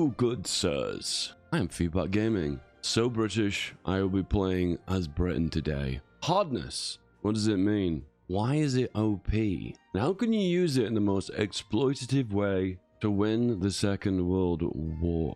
Hello, good sirs. I am FeedBackGaming. So British, I will be playing as Britain today. Hardness. What does it mean? Why is it OP? And how can you use it in the most exploitative way to win the Second World War?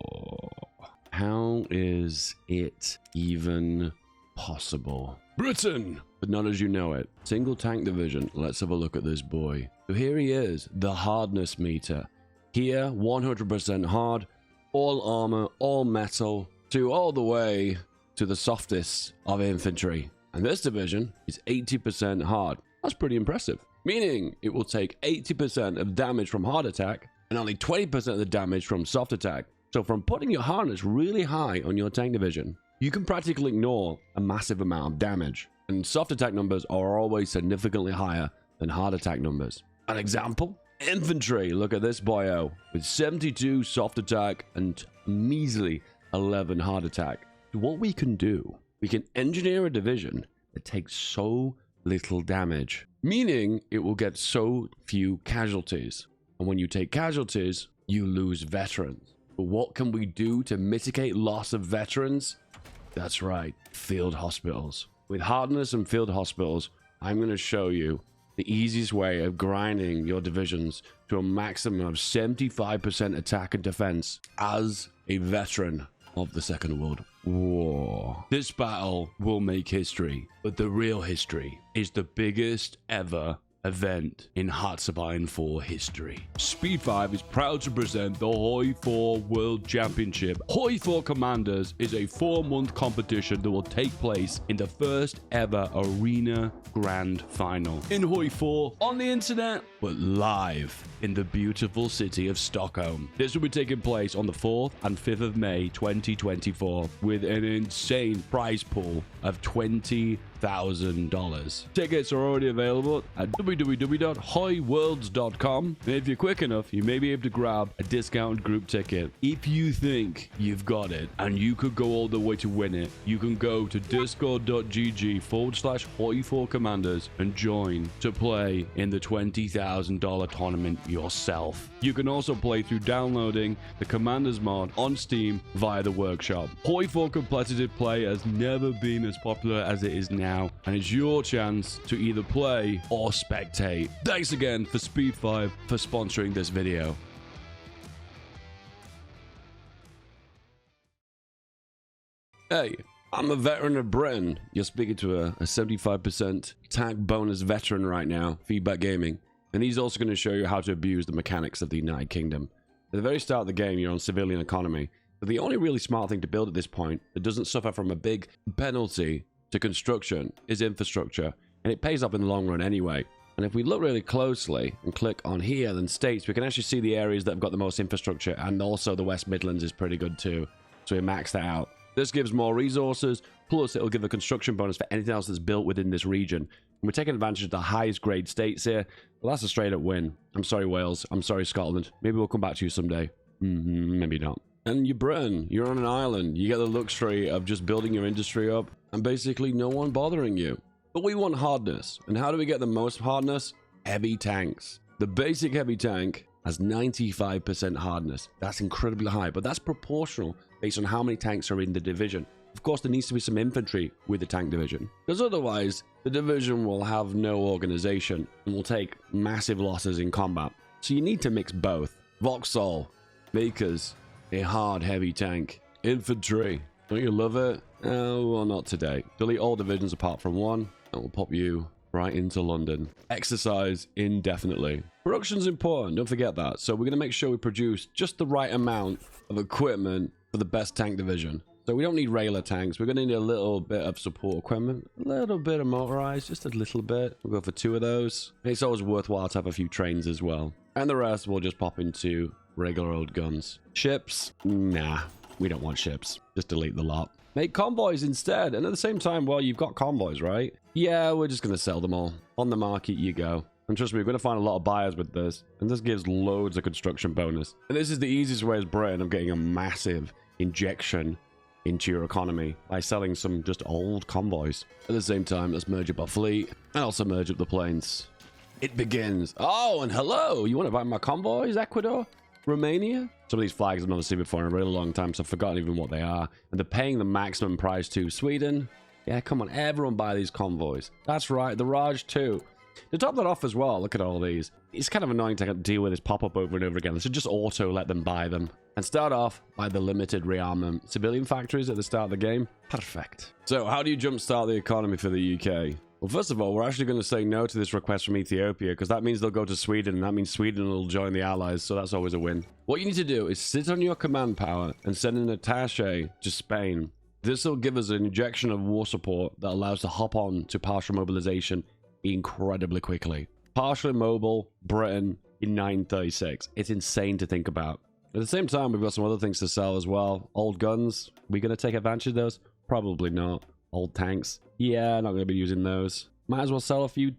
How is it even possible? Britain! But not as you know it. Single tank division. Let's have a look at this boy. So here he is, the hardness meter. Here, 100% hard, all armor, all metal, to all the way to the softest of infantry. And this division is 80% hard. That's pretty impressive. Meaning it will take 80% of damage from hard attack and only 20% of the damage from soft attack. So from putting your hardness really high on your tank division, you can practically ignore a massive amount of damage. And soft attack numbers are always significantly higher than hard attack numbers. An example? Infantry. Look at this boyo with 72 soft attack and measly 11 hard attack. What we can do, we can engineer a division that takes so little damage, meaning it will get so few casualties. And when you take casualties, you lose veterans. But what can we do to mitigate loss of veterans? That's right, field hospitals. With hardness and field hospitals, I'm going to show you the easiest way of grinding your divisions to a maximum of 75% attack and defense as a veteran of the Second World War. This battle will make history, but the real history is the biggest ever event in Hearts of Iron 4 history. Speed 5 is proud to present the Hoi 4 World Championship. Hoi 4 Commanders is a 4-month competition that will take place in the first ever Arena Grand Final. In Hoi 4, on the internet, but live in the beautiful city of Stockholm. This will be taking place on the 4th and 5th of May 2024 with an insane prize pool of $20,000. Tickets are already available at www.hoiworlds.com, and if you're quick enough, you may be able to grab a discounted group ticket. If you think you've got it and you could go all the way to win it, you can go to discord.gg/Hoi4Commanders and join to play in the $20,000 tournament yourself. You can also play through downloading the Commanders mod on Steam via the workshop. Hoi 4 competitive play has never been as popular as it is now, and it's your chance to either play or spectate. Thanks again for Speed 5 for sponsoring this video. Hey, I'm a veteran of Britain. You're speaking to a 75% attack bonus veteran right now, FeedBackGaming. And he's also going to show you how to abuse the mechanics of the United Kingdom. At the very start of the game, you're on civilian economy. But the only really smart thing to build at this point that doesn't suffer from a big penalty to construction is infrastructure. And it pays off in the long run anyway. And if we look really closely and click on here, then states, we can actually see the areas that have got the most infrastructure. And also the West Midlands is pretty good too. So we max that out. This gives more resources, plus it'll give a construction bonus for anything else that's built within this region. And we're taking advantage of the highest grade states here. Well, that's a straight up win. I'm sorry, Wales. I'm sorry, Scotland. Maybe we'll come back to you someday. Maybe not. And you're Britain. You're on an island. You get the luxury of just building your industry up and basically no one bothering you. But we want hardness. And how do we get the most hardness? Heavy tanks. The basic heavy tank has 95% hardness. That's incredibly high, but that's proportional based on how many tanks are in the division. Of course, there needs to be some infantry with the tank division, because otherwise the division will have no organization and will take massive losses in combat. So you need to mix both. Vauxhall make us a hard heavy tank. Infantry, don't you love it? Well, not today. Delete all divisions apart from one, and we'll pop you right into London. Exercise indefinitely. Production's important, don't forget that. So we're going to make sure we produce just the right amount of equipment for the best tank division. So we don't need railer tanks. We're going to need a little bit of support equipment, a little bit of motorized, just a little bit. We'll go for 2 of those. It's always worthwhile to have a few trains as well. And the rest we'll just pop into regular old guns. Ships? Nah, we don't want ships. Just delete the lot. Make convoys instead. And at the same time, well, you've got convoys, right? Yeah, we're just going to sell them all. On the market you go. And trust me, we're going to find a lot of buyers with this. And this gives loads of construction bonus. And this is the easiest way as Britain of getting a massive injection into your economy by selling some just old convoys. At the same time, let's merge up our fleet and also merge up the planes. It begins. Oh, and hello. You want to buy my convoys, Ecuador? Romania? Some of these flags I've never seen before in a really long time, so I've forgotten even what they are. And they're paying the maximum price to Sweden. Yeah, come on, everyone buy these convoys. That's right, the Raj too. To top that off as well, look at all these. It's kind of annoying to deal with this pop-up over and over again. So just auto let them buy them. And start off by the limited rearmament. Civilian factories at the start of the game. Perfect. So how do you jumpstart the economy for the UK? Well, first of all, we're actually going to say no to this request from Ethiopia, because that means they'll go to Sweden, and that means Sweden will join the Allies, so that's always a win. What you need to do is sit on your command power and send an attaché to Spain. This will give us an injection of war support that allows us to hop on to partial mobilization incredibly quickly. Partially mobile Britain in 936. It's insane to think about. At the same time, we've got some other things to sell as well. Old guns. We going to take advantage of those? Probably not. Old tanks. Yeah, not going to be using those. Might as well sell a few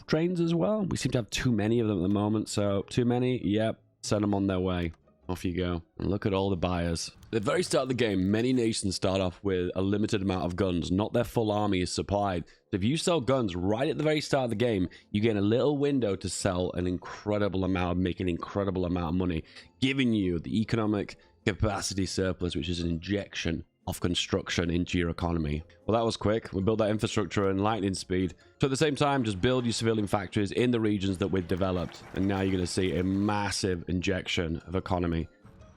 trains as well. We seem to have too many of them at the moment, so too many? Yep. Send them on their way. Off you go. And look at all the buyers. At the very start of the game, many nations start off with a limited amount of guns. Not their full army is supplied. So if you sell guns right at the very start of the game, you get a little window to sell an incredible amount, make an incredible amount of money, giving you the economic capacity surplus, which is an injection of construction into your economy. Well, that was quick. We built that infrastructure in lightning speed. So at the same time, just build your civilian factories in the regions that we've developed. And now you're going to see a massive injection of economy.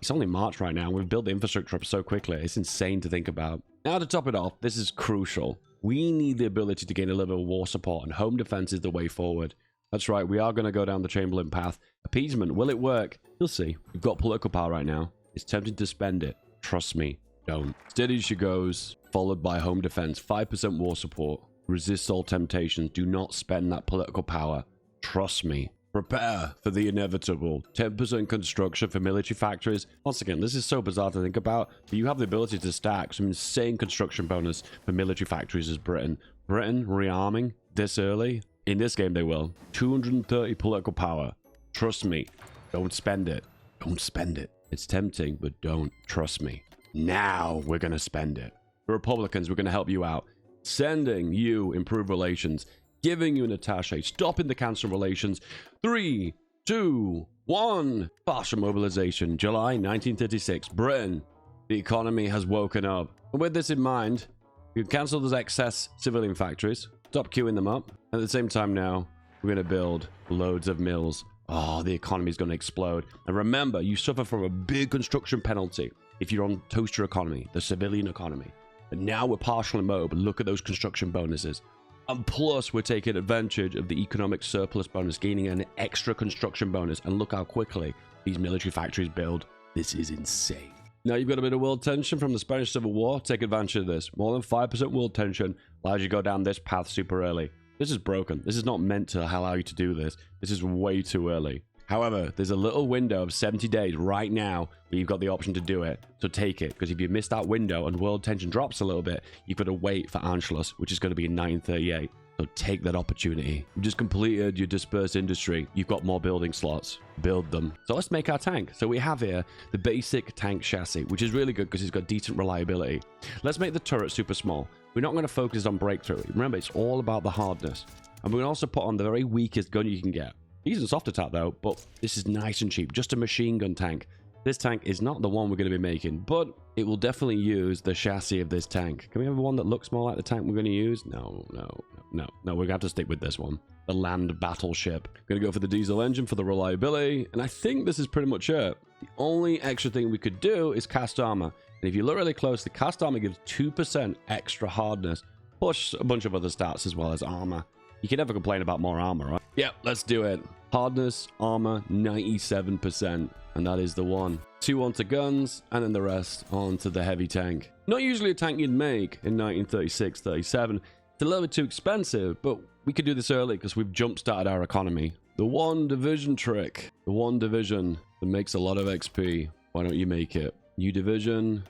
It's only March right now. We've built the infrastructure up so quickly. It's insane to think about. Now to top it off, this is crucial. We need the ability to gain a little bit of war support, and home defense is the way forward. That's right. We are going to go down the Chamberlain path. Appeasement. Will it work? You'll see. We've got political power right now. It's tempting to spend it. Trust me. Don't. Steady she goes, followed by home defense, 5% war support. Resist all temptations. Do not spend that political power. Trust me. Prepare for the inevitable. 10% construction for military factories. Once again, this is so bizarre to think about, but you have the ability to stack some insane construction bonus for military factories as Britain. Britain rearming this early? In this game they will. 230 political power. Trust me. Don't spend it. Don't spend it. It's tempting, but don't. Trust me. Now we're going to spend it. The Republicans, we're going to help you out. Sending you improved relations. Giving you an attaché. Stopping the cancer relations. 3, 2, 1. Partial mobilization. July 1936. Britain. The economy has woken up. And with this in mind, you cancel those excess civilian factories. Stop queuing them up. At the same time now, we're going to build loads of mills. Oh, the economy is going to explode. And remember, you suffer from a big construction penalty if you're on toaster economy, the civilian economy. And now we're partial and mobile. Look at those construction bonuses. And plus, we're taking advantage of the economic surplus bonus, gaining an extra construction bonus. And look how quickly these military factories build. This is insane. Now you've got a bit of world tension from the Spanish Civil War. Take advantage of this. More than 5% world tension allows you to go down this path super early. This is broken. This is not meant to allow you to do this. This is way too early. However, there's a little window of 70 days right now where you've got the option to do it. So take it, because if you miss that window and world tension drops a little bit, you've got to wait for Anschluss, which is going to be in 938. So take that opportunity. You've just completed your dispersed industry. You've got more building slots. Build them. So let's make our tank. So we have here the basic tank chassis, which is really good because it's got decent reliability. Let's make the turret super small. We're not going to focus on breakthrough. Remember, it's all about the hardness. And we're going to also put on the very weakest gun you can get. Decent soft attack though, but this is nice and cheap. Just a machine gun tank. This tank is not the one we're going to be making, but it will definitely use the chassis of this tank. Can we have one that looks more like the tank we're going to use? No. We're going to have to stick with this one. The land battleship. Going to go for the diesel engine for the reliability, and I think this is pretty much it. The only extra thing we could do is cast armor. And if you look really close, the cast armor gives 2% extra hardness, plus a bunch of other stats as well as armor. You can never complain about more armor, right? Yeah, let's do it. Hardness, armor, 97%. And that is the one. 2 onto guns, and then the rest onto the heavy tank. Not usually a tank you'd make in 1936-37. It's a little bit too expensive, but we could do this early because we've jump-started our economy. The one division trick. The one division that makes a lot of XP. Why don't you make it? New division.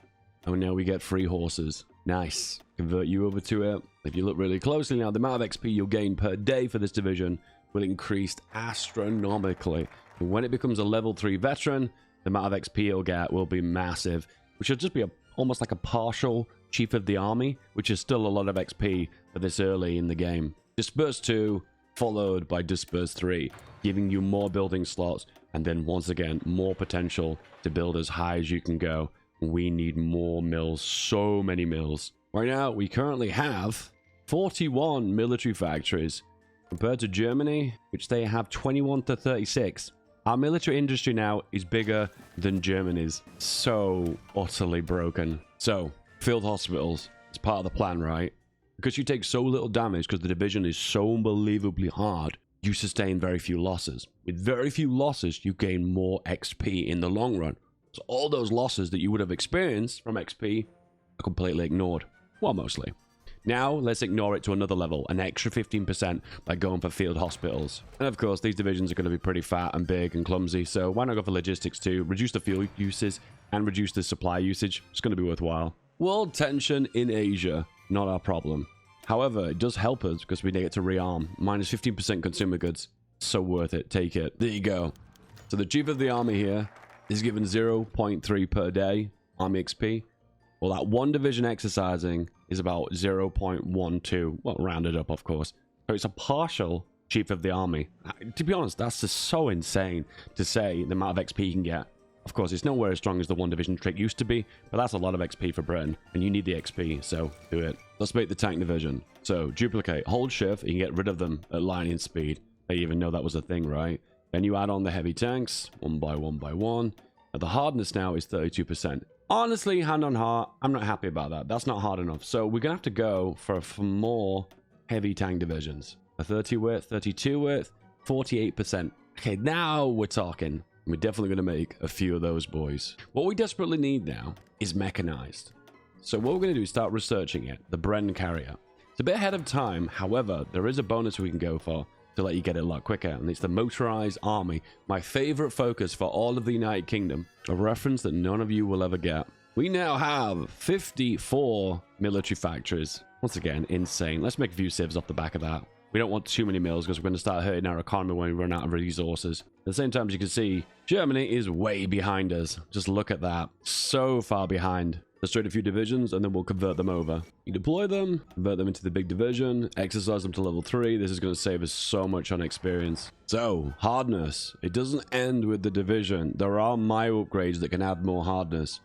And now we get free horses. Nice. Convert you over to it. If you look really closely now, the amount of XP you'll gain per day for this division will increase astronomically. And when it becomes a level 3 veteran, the amount of XP you'll get will be massive, which will just be almost like a partial chief of the army, which is still a lot of XP for this early in the game. Disperse 2, followed by Disperse 3, giving you more building slots And then once again, more potential to build as high as you can go. We need more mills, so many mills. Right now, we currently have 41 military factories compared to Germany, which they have 21 to 36. Our military industry now is bigger than Germany's. So utterly broken. So, field hospitals is part of the plan, right? Because you take so little damage because the division is so unbelievably hard, you sustain very few losses. With very few losses, you gain more XP in the long run. So all those losses that you would have experienced from XP are completely ignored. Well, mostly. Now, let's ignore it to another level, an extra 15% by going for field hospitals. And of course, these divisions are going to be pretty fat and big and clumsy, so why not go for logistics too? Reduce the fuel uses and reduce the supply usage. It's going to be worthwhile. World tension in Asia, not our problem. However, it does help us because we get to rearm. Minus 15% consumer goods. So worth it. Take it. There you go. So the chief of the army here is given 0.3 per day army XP. Well, that one division exercising is about 0.12. Well, rounded up, of course. So it's a partial chief of the army. To be honest, that's just so insane to say the amount of XP you can get. Of course, it's nowhere as strong as the one division trick used to be, but that's a lot of XP for Britain, and you need the XP, so do it. Let's make the tank division. So, duplicate, hold shift, you can get rid of them at lightning speed. I even know that was a thing, right? Then you add on the heavy tanks, one by one by one. Now, the hardness now is 32%. Honestly, hand on heart, I'm not happy about that. That's not hard enough. So, we're going to have to go for more heavy tank divisions. A 30 width, 32 width, 48%. Okay, now we're talking. We're definitely going to make a few of those boys. What we desperately need now is mechanized. So what we're going to do is start researching it, the Bren carrier. It's a bit ahead of time, however, there is a bonus we can go for to let you get it a lot quicker, and it's the motorized army, my favorite focus for all of the United Kingdom, a reference that none of you will ever get. We now have 54 military factories. Once again, insane. Let's make a few civs off the back of that. We don't want too many mills because we're going to start hurting our economy when we run out of resources. At the same time, as you can see, Germany is way behind us. Just look at that. So far behind. Let's trade a few divisions and then we'll convert them over. You deploy them, convert them into the big division, exercise them to level 3. This is going to save us so much on experience. So, hardness. It doesn't end with the division. There are my upgrades that can add more hardness.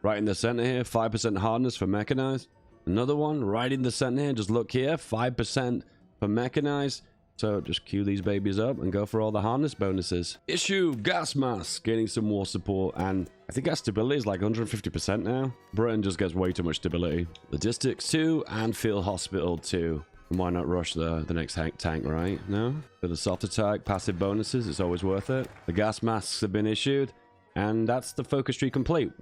Right in the center here, 5% hardness for mechanized. Another one right in the center here. Just look here, 5% for mechanized. So just queue these babies up and go for all the harness bonuses. Issue gas mask, gaining some more support, and I think our stability is like 150% now. Britain just gets way too much stability. Logistics 2 and field hospital 2. Why not rush the next tank, right? No? For the soft attack, passive bonuses, it's always worth it. The gas masks have been issued, and that's the focus tree complete.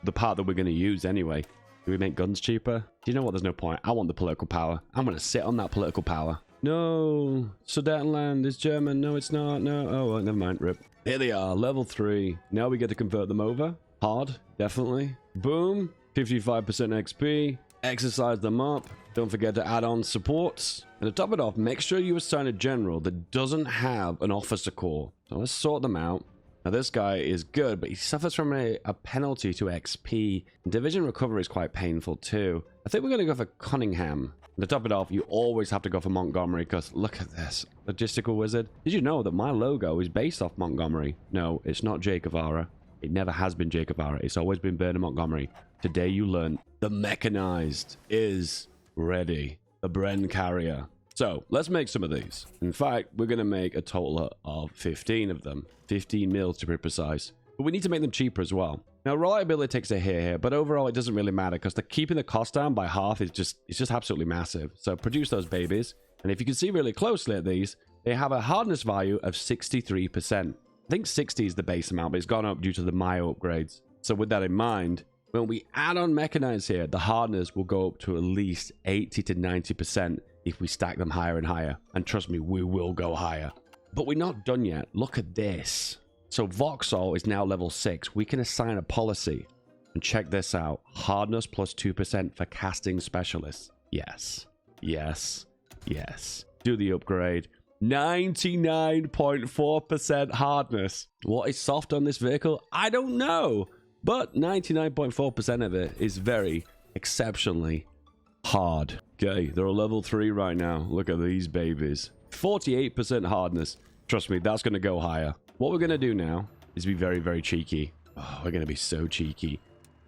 The part that we're going to use anyway. Do we make guns cheaper? Do you know what? There's no point. I want the political power. I'm going to sit on that political power. No, Sudetenland is German. No, it's not. No. Oh, well, never mind. Rip. Here they are, level 3. Now we get to convert them over. Hard, definitely. Boom, 55% XP. Exercise them up. Don't forget to add on supports. And to top it off, make sure you assign a general that doesn't have an officer corps. So let's sort them out. Now this guy is good, but he suffers from a penalty to XP. Division recovery is quite painful too. I think we're going to go for Cunningham. To top it off, you always have to go for Montgomery because look at this. Logistical Wizard. Did you know that my logo is based off Montgomery? No, it's not Che Guevara. It never has been Che Guevara. It's always been Bernard Montgomery. Today you learn the mechanized is ready. The Bren carrier. So let's make some of these. In fact, we're going to make a total of 15 of them. 15 mils to be precise. But we need to make them cheaper as well. Now, reliability takes a hit here, but overall it doesn't really matter because keeping the cost down by half is just absolutely massive. So produce those babies. And if you can see really closely at these, they have a hardness value of 63%. I think 60 is the base amount, but it's gone up due to the Mayo upgrades. So with that in mind, when we add on mechanized here, the hardness will go up to at least 80 to 90% if we stack them higher and higher. And trust me, we will go higher. But we're not done yet. Look at this. So Vauxhall is now level 6. We can assign a policy. And check this out. Hardness plus 2% for casting specialists. Yes. Yes. Yes. Do the upgrade. 99.4% hardness. What is soft on this vehicle? I don't know. But 99.4% of it is very exceptionally hard. Okay, they're a level 3 right now. Look at these babies. 48% hardness. Trust me, that's going to go higher. What we're going to do now is be very, very cheeky. Oh, we're going to be so cheeky.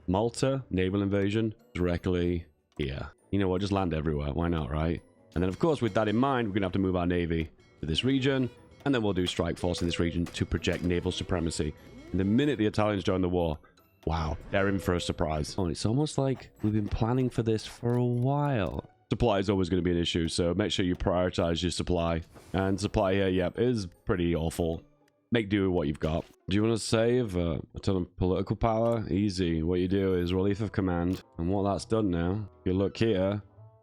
Malta, naval invasion, directly here. You know what? Just land everywhere. Why not, right? And then, of course, with that in mind, we're going to have to move our navy to this region. And then we'll do strike force in this region to project naval supremacy. And the minute the Italians join the war, wow, they're in for a surprise. Oh, it's almost like we've been planning for this for a while. Supply is always going to be an issue, so make sure you prioritize your supply. And supply here, yep, is pretty awful. Make do with what you've got. Do you want to save a ton of political power? Easy. What you do is relief of command. And what that's done now, if you look here,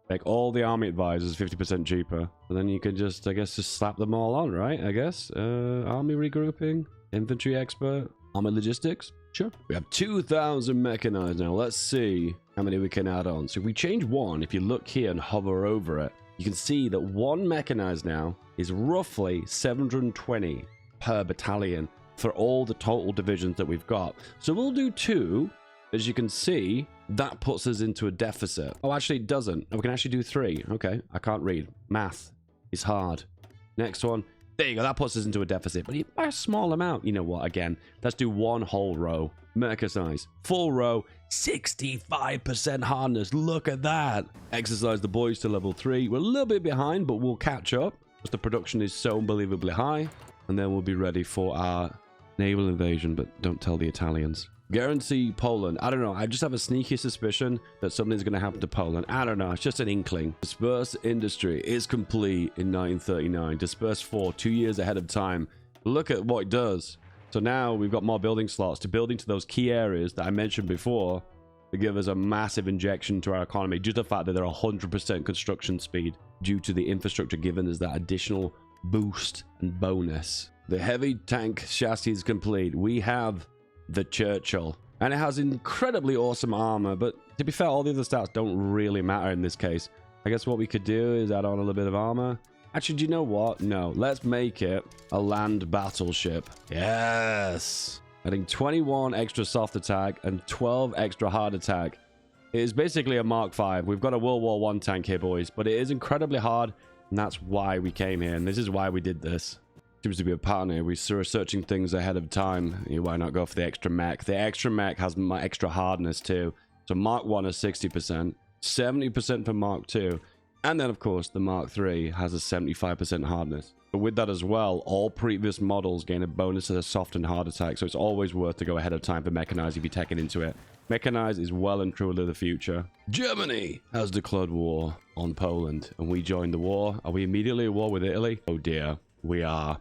make all the army advisors 50% cheaper. And then you can just, I guess, just slap them all on, right? I guess. Army regrouping, infantry expert, army logistics. Sure. We have 2,000 mechanized now. Let's see how many we can add on. So if we change one, if you look here and hover over it, you can see that one mechanized now is roughly 720 per battalion for all the total divisions that we've got. So we'll do 2. As you can see, that puts us into a deficit. Oh, actually it doesn't. We can actually do 3. Okay, I can't read. Math is hard. Next one. There you go. That puts us into a deficit, but by a small amount. You know what? Again, let's do one whole row. Mecha size. Full row. 65% hardness. Look at that. Exercise the boys to level 3. We're a little bit behind, but we'll catch up because the production is so unbelievably high. And then we'll be ready for our naval invasion, but don't tell the Italians. Guarantee Poland. I don't know. I just have a sneaky suspicion that something's going to happen to Poland. I don't know. It's just an inkling. Disperse industry is complete in 1939. Disperse 4, 2 years ahead of time. Look at what it does. So now we've got more building slots to build into those key areas that I mentioned before to give us a massive injection to our economy. Due to the fact that they're 100% construction speed due to the infrastructure giving us that additional boost and bonus. The heavy tank chassis is complete. We have the Churchill, and it has incredibly awesome armor, but to be fair, all the other stats don't really matter in this case. I guess what we could do is add on a little bit of armor. Actually, do you know what? No, let's make it a land battleship. Yes, adding 21 extra soft attack and 12 extra hard attack. It is basically a Mark V. We've got a World War I tank here, boys, but it is incredibly hard, and that's why we came here, and this is why we did this. Seems to be a pattern here. We are searching things ahead of time. Why not go for the extra mech? The extra mech has extra hardness too. So Mark 1 is 60%, 70% for Mark 2, and then of course the Mark 3 has a 75% hardness. But with that as well, all previous models gain a bonus to the soft and hard attack, so it's always worth to go ahead of time for Mechanized if you're taking into it. Mechanized is well and truly the future. Germany has declared war on Poland, and we joined the war. Are we immediately at war with Italy? Oh dear, we are.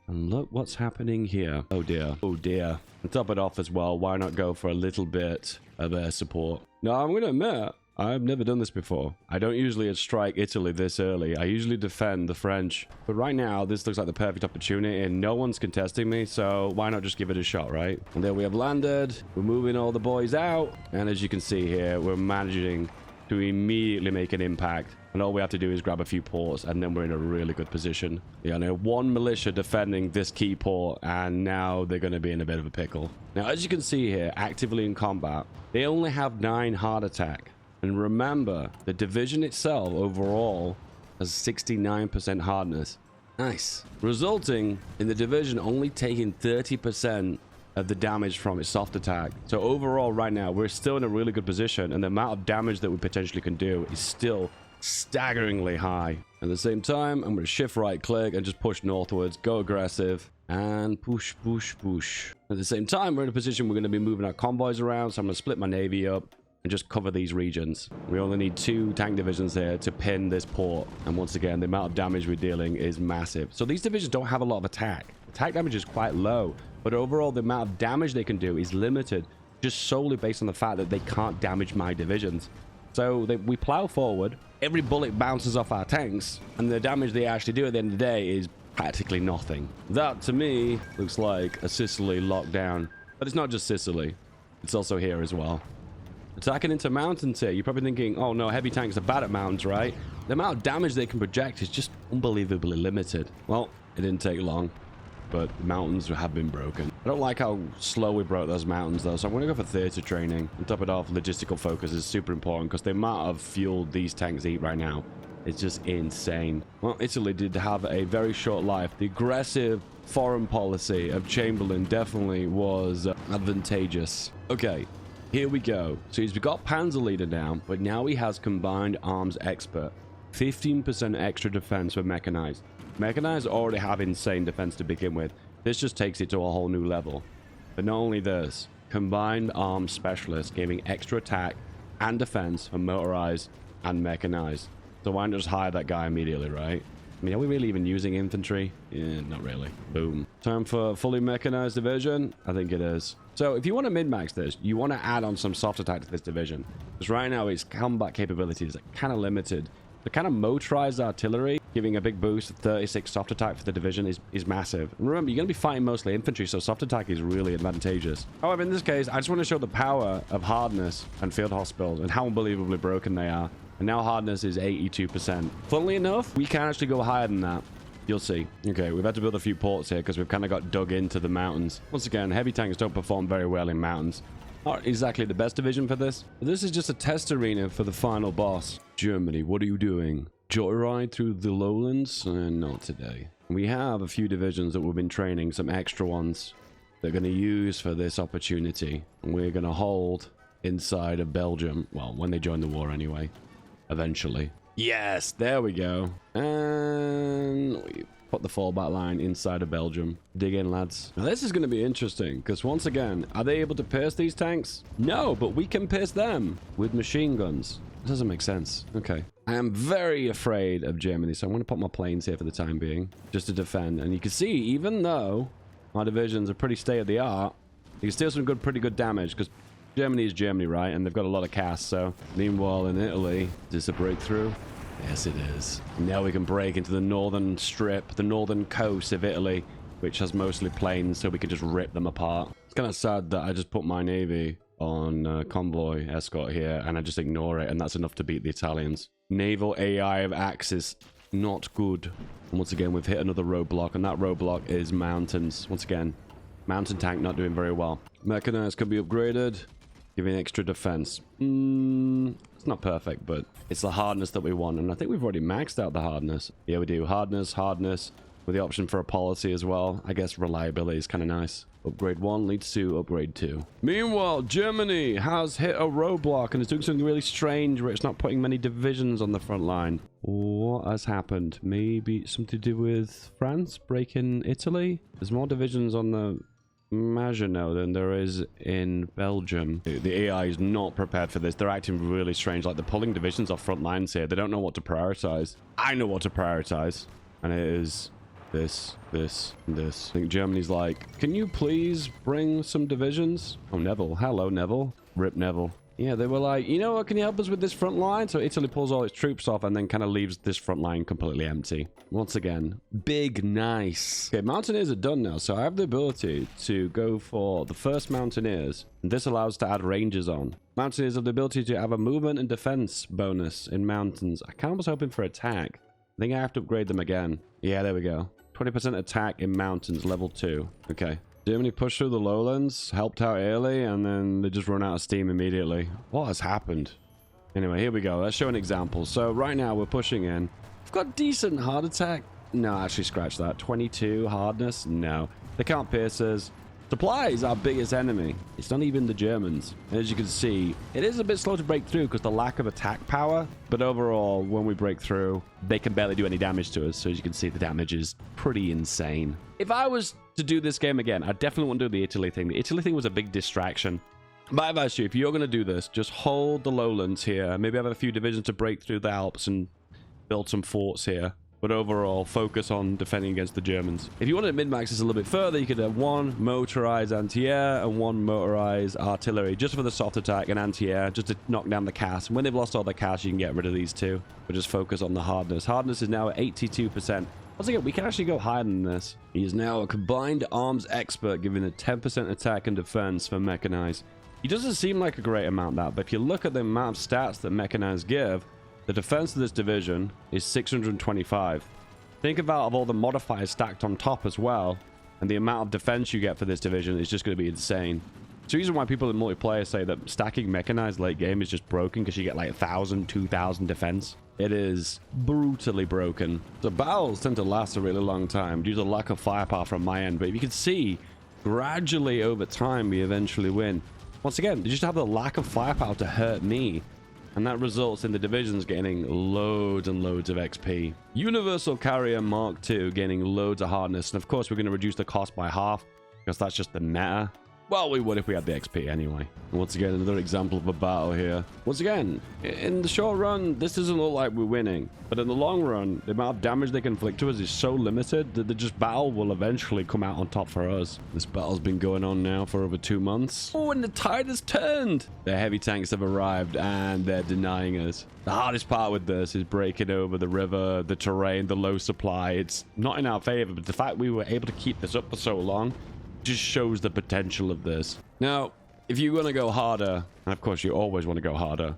And look what's happening here. Oh dear. Oh dear. And top it off as well, why not go for a little bit of air support? Now, I'm going to admit, I've never done this before. I don't usually strike Italy this early. I usually defend the French. But right now, this looks like the perfect opportunity, and no one's contesting me, so why not just give it a shot, right? And there we have landed. We're moving all the boys out. And as you can see here, we're managing to immediately make an impact. And all we have to do is grab a few ports, and then we're in a really good position. Yeah, now one militia defending this key port, and now they're going to be in a bit of a pickle. Now, as you can see here, actively in combat, they only have 9 hard attack. And remember, the division itself overall has 69% hardness. Nice. Resulting in the division only taking 30% of the damage from its soft attack. So overall, right now, we're still in a really good position, and the amount of damage that we potentially can do is still staggeringly high. At the same time, I'm going to shift right click and just push northwards, go aggressive, and push, push, push. At the same time, we're in a position we're going to be moving our convoys around, so I'm going to split my navy up and just cover these regions. We only need 2 tank divisions here to pin this port, and once again, the amount of damage we're dealing is massive. So these divisions don't have a lot of attack. Attack damage is quite low, but overall, the amount of damage they can do is limited, just solely based on the fact that they can't damage my divisions. So we plow forward, every bullet bounces off our tanks, and the damage they actually do at the end of the day is practically nothing. That, to me, looks like a Sicily lockdown. But it's not just Sicily. It's also here as well. Attacking into mountains here. You're probably thinking, oh no, heavy tanks are bad at mountains, right? The amount of damage they can project is just unbelievably limited. Well, it didn't take long, but the mountains have been broken. I don't like how slow we broke those mountains though, so I'm going to go for theater training. And top it off, logistical focus is super important because the amount of fuel these tanks eat right now is just insane. Well, Italy did have a very short life. The aggressive foreign policy of Chamberlain definitely was advantageous. Okay, here we go. So he's got Panzer Leader now, but now he has Combined Arms Expert. 15% extra defense for Mechanized. Mechanized already have insane defense to begin with. This just takes it to a whole new level. But not only this, Combined Arms Specialist giving extra attack and defense for Motorized and Mechanized. So why not just hire that guy immediately, right? I mean, are we really even using infantry? Yeah, not really. Boom. Time for fully mechanized division? I think it is. So if you want to min-max this, you want to add on some soft attack to this division. Because right now its combat capabilities are kind of limited. The kind of motorized artillery, giving a big boost of 36 soft attack for the division is massive. And remember, you're going to be fighting mostly infantry, so soft attack is really advantageous. However, in this case, I just want to show the power of Hardness and Field Hospitals and how unbelievably broken they are. And now Hardness is 82%. Funnily enough, we can actually go higher than that. You'll see. Okay, we've had to build a few ports here because we've kind of got dug into the mountains. Once again, heavy tanks don't perform very well in mountains. Not exactly the best division for this. But this is just a test arena for the final boss. Germany, what are you doing? Joyride through the lowlands? Not today. We have a few divisions that we've been training, some extra ones they're going to use for this opportunity. And we're going to hold inside of Belgium. Well, when they join the war anyway. Eventually. Yes, there we go. And we put the fallback line inside of Belgium. Dig in, lads. Now this is going to be interesting because once again, are they able to pierce these tanks? No, but we can pierce them with machine guns. It doesn't make sense. Okay. I am very afraid of Germany, so I'm going to put my planes here for the time being just to defend. And you can see, even though our divisions are pretty state-of-the-art, you can still some pretty good damage because Germany is Germany, right? And they've got a lot of cast, so... Meanwhile, in Italy, is this a breakthrough? Yes, it is. Now we can break into the northern strip, the northern coast of Italy, which has mostly plains, so we can just rip them apart. It's kind of sad that I just put my navy on convoy escort here, and I just ignore it, and that's enough to beat the Italians. Naval AI of Axis, not good. And once again, we've hit another roadblock, and that roadblock is mountains. Once again, mountain tank not doing very well. Mechanized can be upgraded. Giving extra defense. It's not perfect, but it's the hardness that we want. And I think we've already maxed out the hardness. Yeah, we do. Hardness, with the option for a policy as well. I guess reliability is kind of nice. Upgrade 1 leads to upgrade 2. Meanwhile, Germany has hit a roadblock and is doing something really strange where it's not putting many divisions on the front line. What has happened? Maybe something to do with France breaking Italy? There's more divisions on the Maginot than there is in Belgium. The AI is not prepared for this. They're acting really strange, like they're pulling divisions off front lines here. They don't know what to prioritize. I know what to prioritize, and it is this, and this. I think Germany's like, can you please bring some divisions? Oh, Neville. Hello, Neville. Rip Neville. Yeah, they were like, you know what, can you help us with this front line? So Italy pulls all its troops off and then kind of leaves this front line completely empty. Once again, big nice. Okay, Mountaineers are done now, so I have the ability to go for the first Mountaineers. And this allows to add Rangers on. Mountaineers have the ability to have a movement and defense bonus in mountains. I kind of was hoping for attack. I think I have to upgrade them again. Yeah, there we go. 20% attack in mountains, level 2. Okay. Germany pushed through the lowlands, helped out early, and then they just run out of steam immediately. What has happened? Anyway, here we go. Let's show an example. So right now we're pushing in. We've got decent hard attack. No, actually scratch that. 22 hardness? No. They can't pierce us. Supply is our biggest enemy. It's not even the Germans. As you can see, it is a bit slow to break through because the lack of attack power. But overall, when we break through, they can barely do any damage to us. So as you can see, the damage is pretty insane. If I was to do this game again, I definitely want to do the Italy thing. The Italy thing was a big distraction. My advice to you, if you're going to do this, just hold the lowlands here. Maybe have a few divisions to break through the Alps and build some forts here. But overall, focus on defending against the Germans. If you wanted to min-max this a little bit further, you could have 1 motorized anti-air and 1 motorized artillery, just for the soft attack and anti-air, just to knock down the cast. And when they've lost all their cast, you can get rid of these two. But just focus on the hardness. Hardness is now at 82%. Once again, we can actually go higher than this. He is now a combined arms expert, giving a 10% attack and defense for mechanized. He doesn't seem like a great amount, that, but if you look at the amount of stats that mechanized give, the defense of this division is 625. Think about all the modifiers stacked on top as well, and the amount of defense you get for this division is just going to be insane. It's the reason why people in multiplayer say that stacking mechanized late game is just broken, because you get like 1,000, 2,000 defense. It is brutally broken. The battles tend to last a really long time due to the lack of firepower from my end. But if you can see, gradually over time, we eventually win. Once again, they just have the lack of firepower to hurt me. And that results in the divisions getting loads and loads of XP. Universal Carrier Mark II gaining loads of hardness. And of course, we're going to reduce the cost by half, because that's just the meta. Well, we would if we had the XP anyway. And once again, another example of a battle here. Once again, in the short run, this doesn't look like we're winning. But in the long run, the amount of damage they can inflict to us is so limited that the battle will eventually come out on top for us. This battle's been going on now for over 2 months. Oh, and the tide has turned. The heavy tanks have arrived and they're denying us. The hardest part with this is breaking over the river, the terrain, the low supply. It's not in our favor, but the fact we were able to keep this up for so long just shows the potential of this. Now, if you want to go harder, and of course you always want to go harder,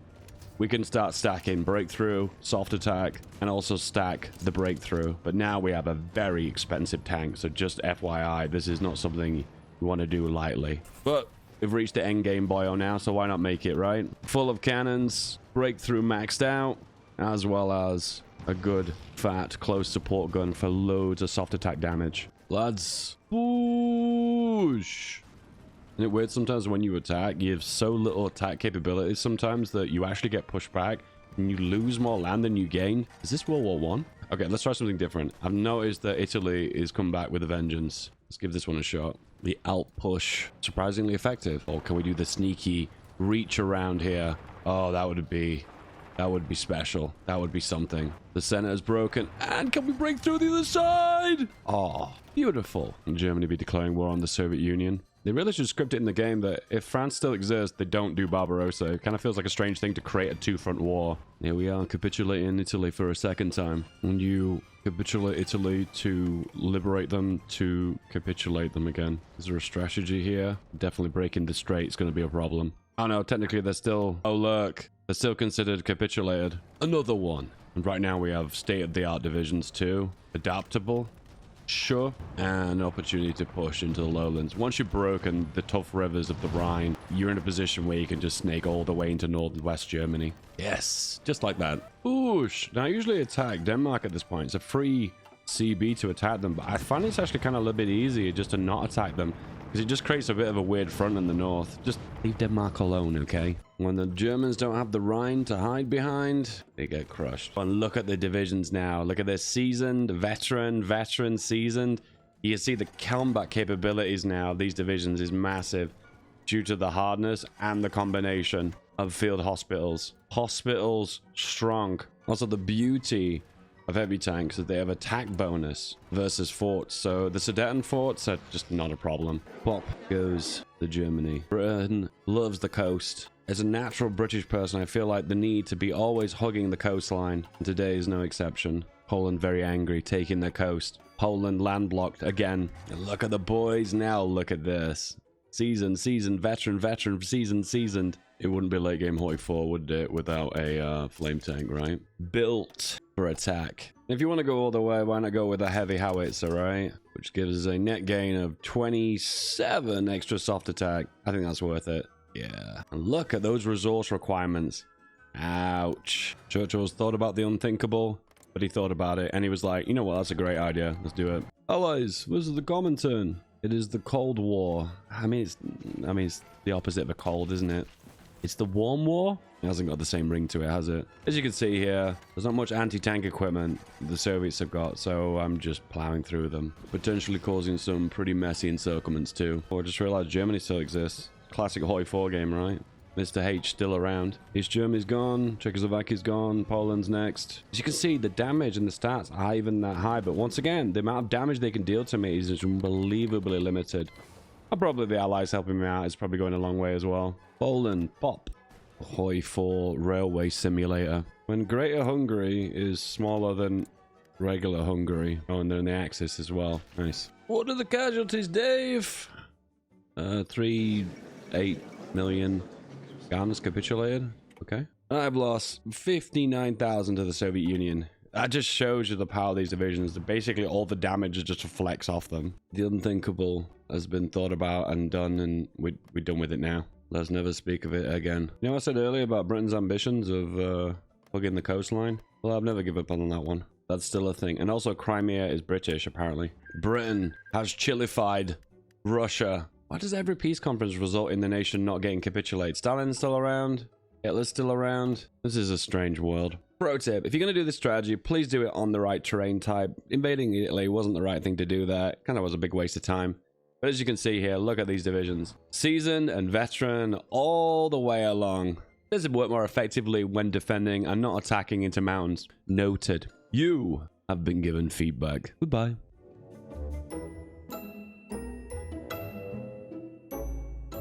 we can start stacking breakthrough, soft attack, and also stack the breakthrough. But now we have a very expensive tank, so just FYI, this is not something you want to do lightly. But we've reached the end game bio now, so why not make it, right? Full of cannons, breakthrough maxed out, as well as a good fat close support gun for loads of soft attack damage. Lads, push! Isn't it weird sometimes when you attack, you have so little attack capabilities sometimes that you actually get pushed back and you lose more land than you gain? Is this World War One? Okay, let's try something different. I've noticed that Italy is come back with a vengeance. Let's give this one a shot. The Alp push, surprisingly effective. Or can we do the sneaky reach around here? Oh, that would be special. That would be something. The center is broken. And can we break through the other side? Oh, beautiful. And Germany be declaring war on the Soviet Union. They really should script it in the game that if France still exists, they don't do Barbarossa. It kind of feels like a strange thing to create a two-front war. Here we are, capitulating Italy for a second time. When you capitulate Italy to liberate them, to capitulate them again. Is there a strategy here? Definitely breaking the strait is going to be a problem. Oh no, technically they're still... Oh look, they're still considered capitulated. Another one. And right now we have state-of-the-art divisions too. Adaptable. Sure. And an opportunity to push into the lowlands. Once you've broken the tough rivers of the Rhine, you're in a position where you can just snake all the way into North and West Germany. Yes, just like that. Oosh. Now I usually attack Denmark at this point. It's a free CB to attack them, but I find it's actually kind of a little bit easier just to not attack them, because it just creates a bit of a weird front in the north. Just leave Denmark alone, okay? When the Germans don't have the Rhine to hide behind, they get crushed. And look at the divisions now. Look at this: seasoned, veteran, seasoned. You can see the combat capabilities now. These divisions is massive due to the hardness and the combination of field hospitals. Hospitals strong. Also the beauty of heavy tanks is they have attack bonus versus forts. So the Sudeten forts are just not a problem. Pop goes the Germany. Britain loves the coast. As a natural British person, I feel like the need to be always hugging the coastline. And today is no exception. Poland very angry, taking their coast. Poland landlocked again. And look at the boys now. Look at this. Seasoned, veteran, seasoned. It wouldn't be late game Hoi 4, would it, without a flame tank, right? Built for attack. If you want to go all the way, why not go with a heavy howitzer, right? Which gives us a net gain of 27 extra soft attack. I think that's worth it. Yeah. And look at those resource requirements. Ouch. Churchill's thought about the unthinkable, but he thought about it, and he was like, you know what, that's a great idea. Let's do it. Allies, this is the common turn. It is the Cold War. I mean, it's the opposite of a cold, isn't it? It's the warm war. It hasn't got the same ring to it, has it? As you can see here, there's not much anti-tank equipment the Soviets have got, so I'm just plowing through them, potentially causing some pretty messy encirclements too. Oh, I just realized Germany still exists. Classic Hoi 4 game, right? Mr. H still around. East Germany's gone. Czechoslovakia's gone. Poland's next. As you can see, the damage and the stats are even that high, but once again, the amount of damage they can deal to me is just unbelievably limited. And probably the Allies helping me out is probably going a long way as well. Poland, pop. Hoi 4 railway simulator. When Greater Hungary is smaller than regular Hungary. Oh, and they're in the Axis as well. Nice. What are the casualties, Dave? 3.8 million. Ghana's capitulated. Okay. I've lost 59,000 to the Soviet Union. That just shows you the power of these divisions. Basically, all the damage is just reflects off them. The unthinkable has been thought about and done, and we're done with it now. Let's never speak of it again. You know what I said earlier about Britain's ambitions of hugging the coastline? Well, I've never given up on that one. That's still a thing. And also, Crimea is British, apparently. Britain has chilified Russia. Why does every peace conference result in the nation not getting capitulated? Stalin's still around? Hitler's still around? This is a strange world. Pro tip, if you're going to do this strategy, please do it on the right terrain type. Invading Italy wasn't the right thing to do there. Kind of was a big waste of time. But as you can see here, look at these divisions. Seasoned and veteran all the way along. This would work more effectively when defending and not attacking into mountains. Noted. You have been given feedback. Goodbye.